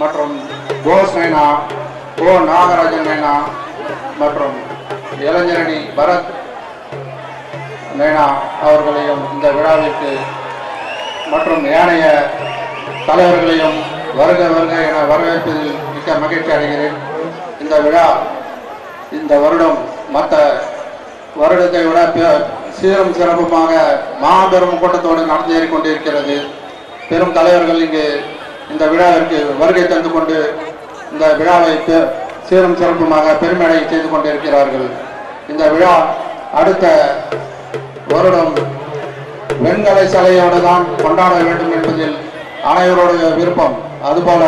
மற்றும் போஸ் நைனா, ஓ நாகராஜன் நைனா மற்றும் இளைஞரணி பரத் நைனா அவர்களையும் இந்த விழாவிற்கு மற்றும் ஏனைய தலைவர்களையும் வருக வருக என வரவேற்பதில் மிக்க மகிழ்ச்சி அடைகிறேன். இந்த விழா இந்த வருடம் மற்ற வருடத்தை விட சீரும் சிறப்புமாக மாபெரும் கூட்டத்தோடு நடந்தேறி கொண்டிருக்கிறது. பெரும் தலைவர்கள் இங்கு இந்த விழாவிற்கு வருகை தந்து கொண்டு இந்த விழாவை சீரும் சிறப்புமாக பெருமையை செய்து கொண்டிருக்கிறார்கள். இந்த விழா அடுத்த வருடம் வெண்கலை சிலையோடு தான் கொண்டாட வேண்டும் என்பதில் அனைவருடைய விருப்பம். அதுபோல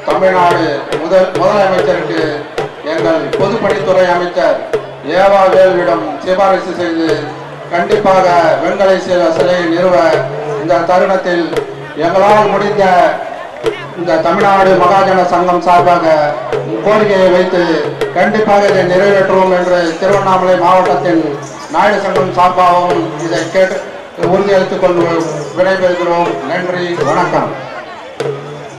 தமிழ்நாடு முதலமைச்சருக்கு எங்கள் பொதுப்பணித்துறை அமைச்சர் ஏவா வேலுவிடம் சிபாரிசு செய்து கண்டிப்பாக வெண்கலை சிலையை நிறுவ இந்த தருணத்தில் எங்களால் முடிந்த இந்த தமிழ்நாடு மகாஜன சங்கம் சார்பாக கோரிக்கையை வைத்து கண்டிப்பாக இதை நிறைவேற்றுவோம் என்று திருவண்ணாமலை மாவட்டத்தின் நாயுடு சங்கம் சார்பாகவும் இதை கேட்டு உறுதியளித்துக் கொண்டு விடைபெறுகிறோம். நன்றி, வணக்கம்.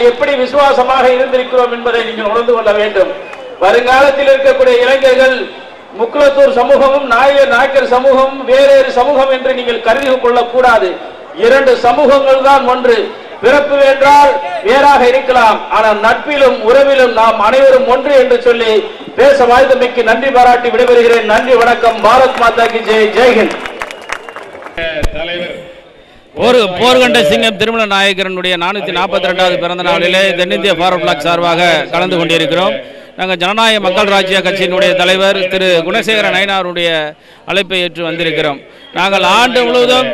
எப்படி விசுவாசமாக இருந்திருக்கிறோம் என்பதை நீங்கள் உணர்ந்து கொள்ள வேண்டும். வருங்காலத்தில் இருக்கக்கூடிய இளைஞர்கள் முக்குளத்தூர் சமூகமும் நாயக்கர் சமூகமும் வேறு சமூகம் என்று நீங்கள் கருதி கொள்ளக்கூடாது. இரண்டு சமூகங்கள் தான் ஒன்று. பிறப்பு என்றால் வேறாக இருக்கலாம், ஆனால் நட்பிலும் உறவிலும் நாம் அனைவரும் ஒன்று என்று சொல்லி பேச வாய்ந்தமைக்கு நன்றி பாராட்டி விடைபெறுகிறேன். நன்றி, வணக்கம். பாரத் மாதா கி ஜெய். ஜெய்ஹிந்த். போர்கண்ட சிங்கம் திருமல நாயக்கரனுடைய 442வது பிறந்த நாளிலே தென்னிந்திய ஃபார்வர்ட் பிளாக் சார்பாக கலந்து கொண்டிருக்கிறோம். நாங்கள் ஜனநாயக மக்கள் ராஜ்ய கட்சியினுடைய தலைவர் திரு குணசேகர நயினாருடைய அழைப்பை ஏற்று வந்திருக்கிறோம். நாங்கள் ஆண்டு முழுவதும்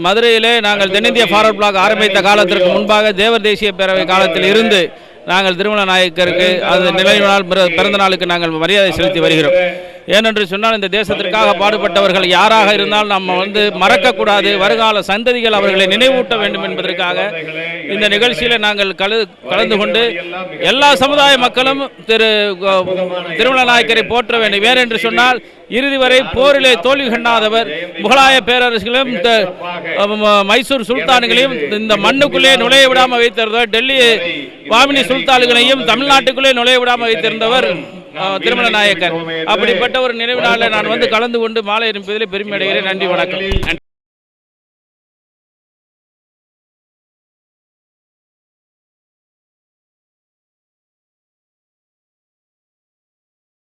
மதுரையிலே நாங்கள் தென்னிந்திய ஃபார்வர்ட் பிளாக் ஆரம்பித்த காலத்திற்கு முன்பாக தேவர் தேசிய பேரவை காலத்தில் இருந்து நாங்கள் திருமல நாயக்கருக்கு அது நினைவு நாள் பிறந்த நாளுக்கு நாங்கள் மரியாதை செலுத்தி வருகிறோம். ஏனென்று சொன்னால் இந்த தேசத்திற்காக பாடுபட்டவர்கள் யாராக இருந்தாலும் நம்ம மறக்கக்கூடாது. வருங்கால சந்ததிகள் அவர்களை நினைவூட்ட வேண்டும் என்பதற்காக இந்த நிகழ்ச்சியில் நாங்கள் கலந்து கொண்டு எல்லா சமுதாய மக்களும் திருமல நாயக்கரை போற்ற வேண்டும். ஏனென்று சொன்னால் இறுதி வரை போரிலே தோல்வி கண்டாதவர், முகலாய பேரரசுகளையும் மைசூர் சுல்தான்களையும் இந்த மண்ணுக்குள்ளே நுழைய விடாமல் வைத்திருந்தவர், டெல்லி வாமினி சுல்தான்களையும் தமிழ்நாட்டுக்குள்ளே நுழைய விடாமல் வைத்திருந்தவர் திருமல நாயக்கர். அப்படிப்பட்ட ஒரு நினைவு நாளில் நான் கலந்து கொண்டு மாலை இருப்பதிலே பெருமை அடைகிறேன். நன்றி, வணக்கம்.